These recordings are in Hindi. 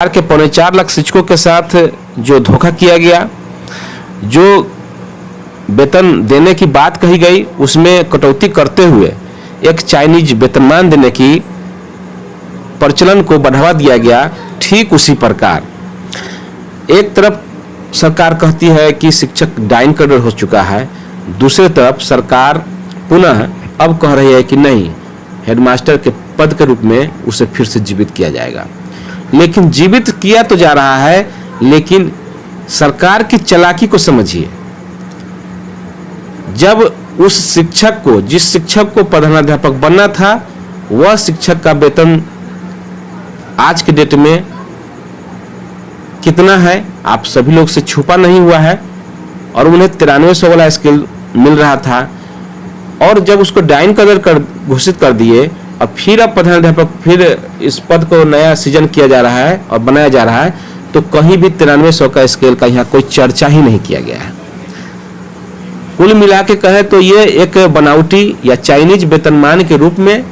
सरकार के 4.25 लाख शिक्षकों के साथ जो धोखा किया गया, जो वेतन देने की बात कही गई उसमें कटौती करते हुए एक चाइनीज वेतनमान देने की प्रचलन को बढ़ावा दिया गया। ठीक उसी प्रकार एक तरफ सरकार कहती है कि शिक्षक डाइन करोड़ हो चुका है, दूसरी तरफ सरकार पुनः अब कह रही है कि नहीं, हेडमास्टर के पद के रूप में उसे फिर से जीवित किया जाएगा। लेकिन जीवित किया तो जा रहा है, लेकिन सरकार की चालाकी को समझिए। जब उस शिक्षक को, जिस शिक्षक को प्रधानाध्यापक बनना था, वह शिक्षक का वेतन आज के डेट में कितना है आप सभी लोग से छुपा नहीं हुआ है, और उन्हें 9300 वाला स्केल मिल रहा था, और जब उसको डाइन कर घोषित कर दिए और फिर अब प्रधानाध्यापक फिर इस पद को नया सृजन किया जा रहा है और बनाया जा रहा है, तो कहीं भी 9300 का स्केल का यहाँ कोई चर्चा ही नहीं किया गया है। कुल मिला के कहे तो ये एक बनावटी या चाइनीज वेतनमान के रूप में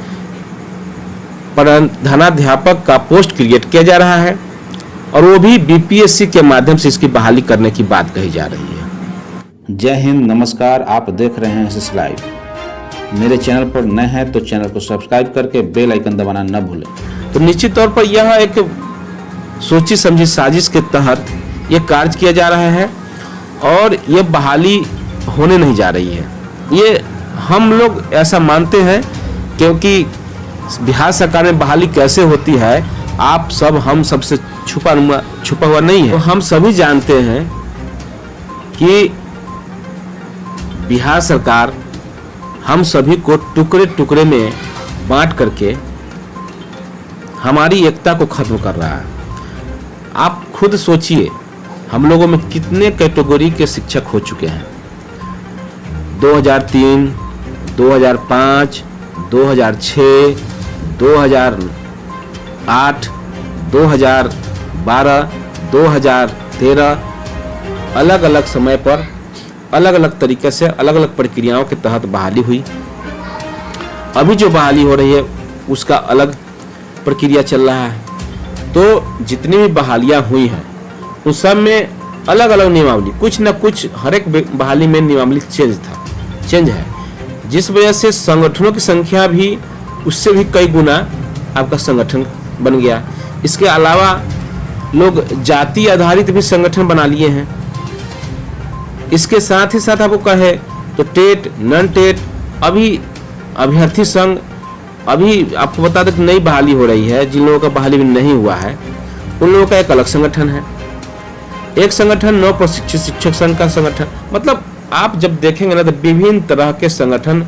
प्रधानाध्यापक का पोस्ट क्रिएट किया जा रहा है, और वो भी बीपीएससी के माध्यम से इसकी बहाली करने की बात कही जा रही है। जय हिंद, नमस्कार। आप देख रहे हैं एसएस लाइव। मेरे चैनल पर नए हैं तो चैनल को सब्सक्राइब करके बेल आइकन दबाना न भूलें। तो निश्चित तौर पर यह एक सोची समझी साजिश के तहत यह कार्य किया जा रहा है, और ये बहाली होने नहीं जा रही है। ये हम लोग ऐसा मानते हैं, क्योंकि बिहार सरकार में बहाली कैसे होती है आप सब हम सबसे छुपा हुआ नहीं है। तो हम सभी जानते हैं कि बिहार सरकार हम सभी को टुकड़े टुकड़े में बांट करके हमारी एकता को खत्म कर रहा है। आप खुद सोचिए, हम लोगों में कितने कैटेगरी के शिक्षक हो चुके हैं। 2003, 2005, 2006, 2008, 2012, 2013 अलग अलग समय पर अलग अलग तरीके से अलग अलग प्रक्रियाओं के तहत बहाली हुई। अभी जो बहाली हो रही है उसका अलग प्रक्रिया चल रहा है। तो जितनी भी बहालियां हुई हैं उस सब में अलग अलग नियमावली, कुछ न कुछ हर एक बहाली में नियमावली चेंज है, जिस वजह से संगठनों की संख्या भी उससे भी कई गुना आपका संगठन बन गया। इसके अलावा लोग जाति आधारित भी संगठन बना लिए हैं। इसके साथ ही साथ आपको कहे तो टेट, नॉन टेट, अभी अभ्यर्थी संघ, अभी आपको बता दें कि नई बहाली हो रही है। जिन लोगों का बहाली भी नहीं हुआ है उन लोगों का एक अलग संगठन है। एक संगठन नव प्रशिक्षित शिक्षक संघ का संगठन, मतलब आप जब देखेंगे ना तो विभिन्न तरह के संगठन,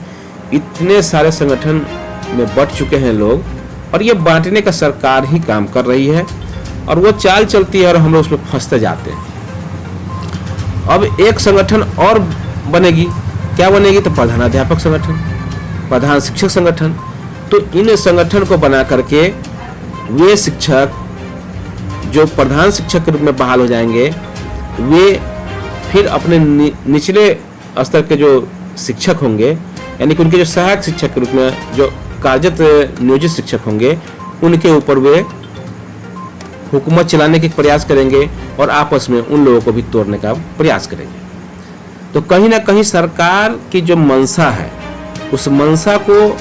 इतने सारे संगठन में बट चुके हैं लोग, और ये बांटने का सरकार ही काम कर रही है, और वो चाल चलती है और हम लोग उसमें फंसते जाते हैं। अब एक संगठन और बनेगी, क्या बनेगी? तो प्रधानाध्यापक संगठन, प्रधान शिक्षक संगठन। तो इन संगठन को बना करके वे शिक्षक जो प्रधान शिक्षक के रूप में बहाल हो जाएंगे, वे फिर अपने निचले स्तर के जो शिक्षक होंगे, यानी कि उनके जो सहायक शिक्षक के रूप में जो कार्यरत नियोजित शिक्षक होंगे, उनके ऊपर वे हुकूमत चलाने के प्रयास करेंगे और आपस में उन लोगों को भी तोड़ने का प्रयास करेंगे। तो कहीं ना कहीं सरकार की जो मंशा है, उस मंशा को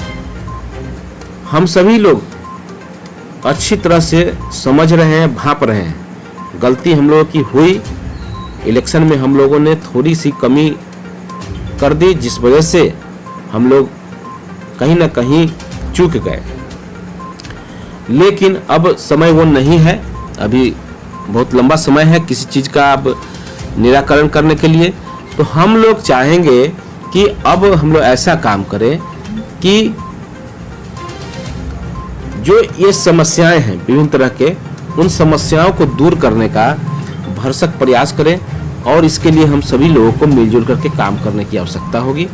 हम सभी लोग अच्छी तरह से समझ रहे हैं, भांप रहे हैं। गलती हम लोगों की हुई, इलेक्शन में हम लोगों ने थोड़ी सी कमी कर दी, जिस वजह से हम लोग कहीं ना कहीं चूक गए। लेकिन अब समय वो नहीं है, अभी बहुत लंबा समय है किसी चीज़ का अब निराकरण करने के लिए। तो हम लोग चाहेंगे कि अब हम लोग ऐसा काम करें कि जो ये समस्याएं हैं विभिन्न तरह के, उन समस्याओं को दूर करने का भरसक प्रयास करें, और इसके लिए हम सभी लोगों को मिलजुल करके काम करने की आवश्यकता होगी।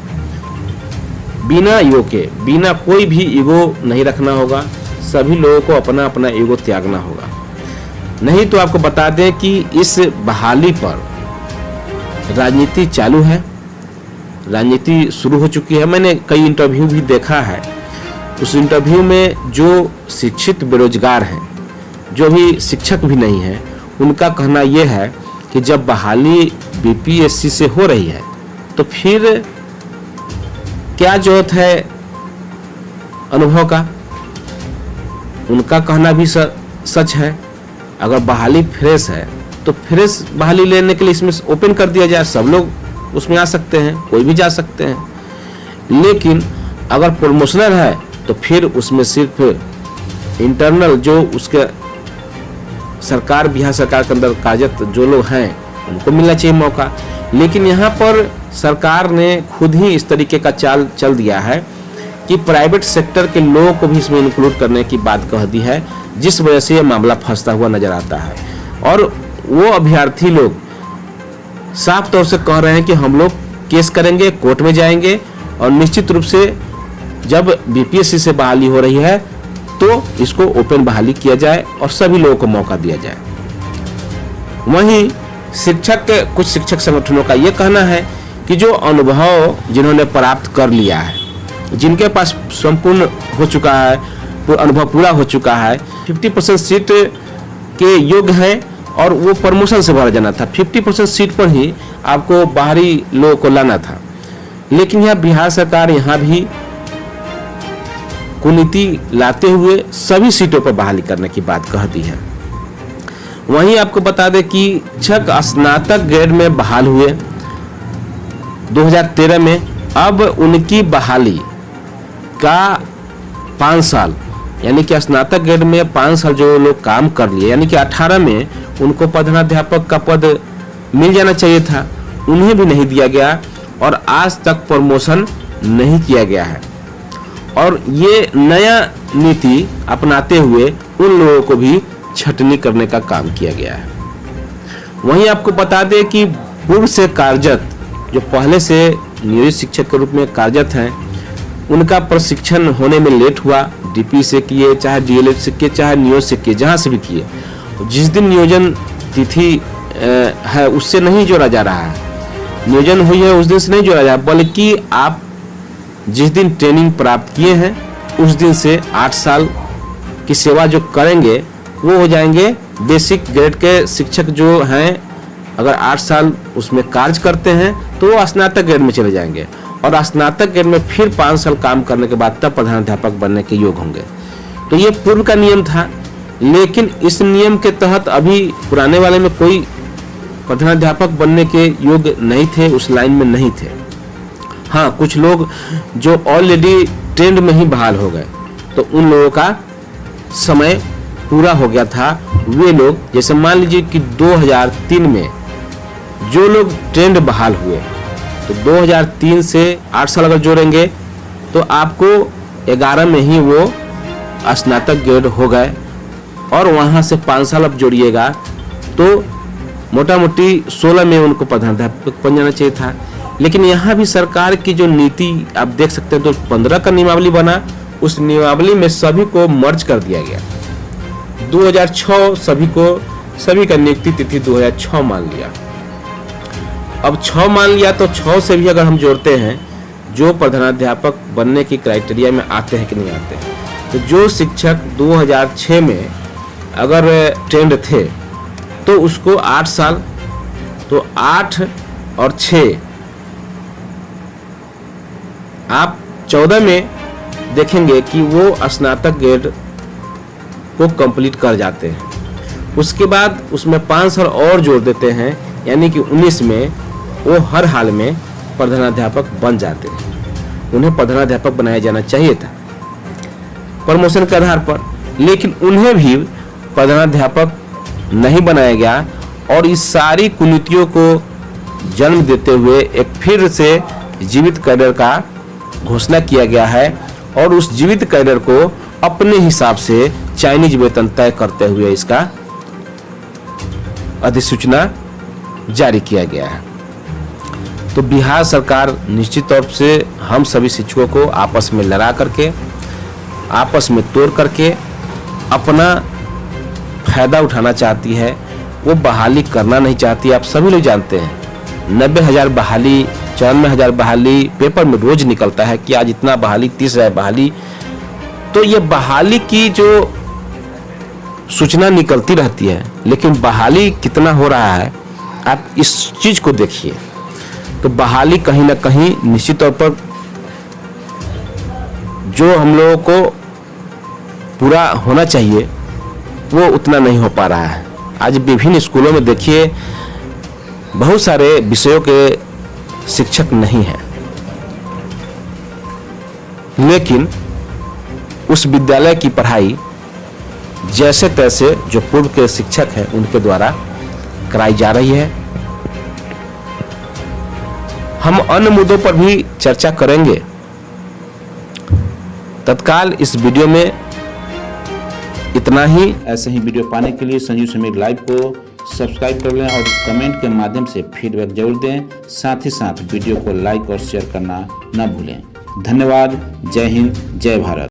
बिना ईगो के, बिना कोई भी ईगो नहीं रखना होगा। सभी लोगों को अपना अपना ईगो त्यागना होगा। नहीं तो आपको बता दें कि इस बहाली पर राजनीति चालू है, राजनीति शुरू हो चुकी है। मैंने कई इंटरव्यू भी देखा है। उस इंटरव्यू में जो शिक्षित बेरोजगार हैं, जो भी शिक्षक भी नहीं है, उनका कहना यह है कि जब बहाली बीपीएससी से हो रही है तो फिर क्या जरूरत है अनुभव का। उनका कहना भी सच है। अगर बहाली फ्रेश है तो फ्रेश बहाली लेने के लिए इसमें ओपन कर दिया जाए, सब लोग उसमें आ सकते हैं, कोई भी जा सकते हैं। लेकिन अगर प्रमोशनल है तो फिर उसमें सिर्फ इंटरनल जो उसके सरकार, बिहार सरकार के अंदर कार्यरत जो लोग हैं उनको मिलना चाहिए मौका। लेकिन यहाँ पर सरकार ने खुद ही इस तरीके का चाल चल दिया है कि प्राइवेट सेक्टर के लोगों को भी इसमें इंक्लूड करने की बात कह दी है, जिस वजह से ये मामला फंसता हुआ नजर आता है। और वो अभ्यर्थी लोग साफ तौर से कह रहे हैं कि हम लोग केस करेंगे, कोर्ट में जाएंगे और निश्चित रूप से जब बीपीएससी से बहाली हो रही है तो इसको ओपन बहाली किया जाए और सभी लोगों को मौका दिया जाए। वहीं कुछ शिक्षक संगठनों का यह कहना है कि जो अनुभव जिन्होंने प्राप्त कर लिया है, जिनके पास संपूर्ण हो चुका है, अनुभव पूरा हो चुका है, 50% सीट के योग्य है और वो प्रमोशन से भरा जाना था, 50% सीट पर ही आपको बाहरी लोगों को लाना था। लेकिन यह बिहार सरकार यहाँ भी कुनीति लाते हुए सभी सीटों पर बहाली करने की बात कहती है। वहीं आपको बता दें कि शिक्षक स्नातक ग्रेड में बहाल हुए 2013 में, अब उनकी बहाली का 5 साल, यानी कि स्नातक ग्रेड में 5 साल जो लोग काम कर लिए, यानी कि 18 में उनको प्रधानाध्यापक का पद मिल जाना चाहिए था, उन्हें भी नहीं दिया गया और आज तक प्रमोशन नहीं किया गया है। और ये नया नीति अपनाते हुए उन लोगों को भी छटनी करने का काम किया गया है। वहीं आपको बता दें कि पूर्व से कार्यरत, जो पहले से नियोजित शिक्षक के रूप में कार्यरत हैं, उनका प्रशिक्षण होने में लेट हुआ। डीपी से किए, चाहे डीएलएड से किए, चाहे नियोज से किए, जहाँ से भी किए, जिस दिन नियोजन तिथि है उससे नहीं जोड़ा जा रहा है, नियोजन हुई है उस दिन से नहीं जोड़ा जा रहा, बल्कि आप जिस दिन ट्रेनिंग प्राप्त किए हैं उस दिन से 8 साल की सेवा जो करेंगे वो हो जाएंगे बेसिक ग्रेड के शिक्षक जो हैं। अगर 8 साल उसमें कार्य करते हैं तो वो स्नातक ग्रेड में चले जाएंगे और स्नातक ग्रेड में फिर 5 साल काम करने के बाद तब प्रधानाध्यापक बनने के योग होंगे। तो ये पूर्व का नियम था, लेकिन इस नियम के तहत अभी पुराने वाले में कोई प्रधानाध्यापक बनने के योग नहीं थे, उस लाइन में नहीं थे। हाँ, कुछ लोग जो ऑलरेडी ट्रेंड में ही बहाल हो गए, तो उन लोगों का समय पूरा हो गया था। वे लोग, जैसे मान लीजिए कि 2003 में जो लोग ट्रेंड बहाल हुए, तो 2003 से 8 साल अगर जोड़ेंगे तो आपको 11 में ही वो स्नातक ग्रेड हो गए और वहाँ से 5 साल अब जोड़िएगा तो मोटा मोटी 16 में उनको प्रधानाध्यापक बन जाना चाहिए था। लेकिन यहाँ भी सरकार की जो नीति आप देख सकते हैं, तो 15 का नियमावली बना, उस नियमावली में सभी को मर्ज कर दिया गया। 2006 सभी का नियुक्ति तिथि 2006 मान लिया। अब 6 मान लिया तो 6 से भी अगर हम जोड़ते हैं जो प्रधानाध्यापक बनने की क्राइटेरिया में आते हैं कि नहीं आते हैं, तो जो शिक्षक 2006 में अगर ट्रेंड थे तो उसको 8 साल, तो 8 और 6 आप 14 में देखेंगे कि वो स्नातक ग्रेड को कंप्लीट कर जाते हैं। उसके बाद उसमें 5 साल और जोड़ देते हैं, यानी कि 19 में वो हर हाल में प्रधानाध्यापक बन जाते हैं। उन्हें प्रधानाध्यापक बनाया जाना चाहिए था प्रमोशन के आधार पर, लेकिन उन्हें भी प्रधानाध्यापक नहीं बनाया गया और इस सारी कुनीतियों को जन्म देते हुए एक फिर से जीवित कैडर का घोषणा किया गया है और उस जीवित कैडर को अपने हिसाब से चाइनीज वेतन तय करते हुए इसका अधिसूचना जारी किया गया है। तो बिहार सरकार निश्चित तौर से हम सभी शिक्षकों को आपस में लड़ा करके, आपस में तोड़ करके अपना फायदा उठाना चाहती है, वो बहाली करना नहीं चाहती। आप सभी लोग जानते हैं 90,000 बहाली, 94,000 बहाली पेपर में रोज निकलता है कि आज इतना बहाली, 30,000 बहाली। तो ये बहाली की जो सूचना निकलती रहती है, लेकिन बहाली कितना हो रहा है आप इस चीज को देखिए। तो बहाली कहीं ना कहीं निश्चित तौर पर जो हम लोगों को पूरा होना चाहिए वो उतना नहीं हो पा रहा है। आज विभिन्न स्कूलों में देखिए बहुत सारे विषयों के शिक्षक नहीं हैं, लेकिन उस विद्यालय की पढ़ाई जैसे तैसे जो पूर्व के शिक्षक हैं उनके द्वारा कराई जा रही है। हम अन्य मुद्दों पर भी चर्चा करेंगे। तत्काल इस वीडियो में इतना ही। ऐसे ही वीडियो पाने के लिए संजीव समीर लाइव को सब्सक्राइब कर लें और कमेंट के माध्यम से फीडबैक जरूर दें। साथ ही साथ वीडियो को लाइक और शेयर करना न भूलें। धन्यवाद। जय हिंद, जय भारत।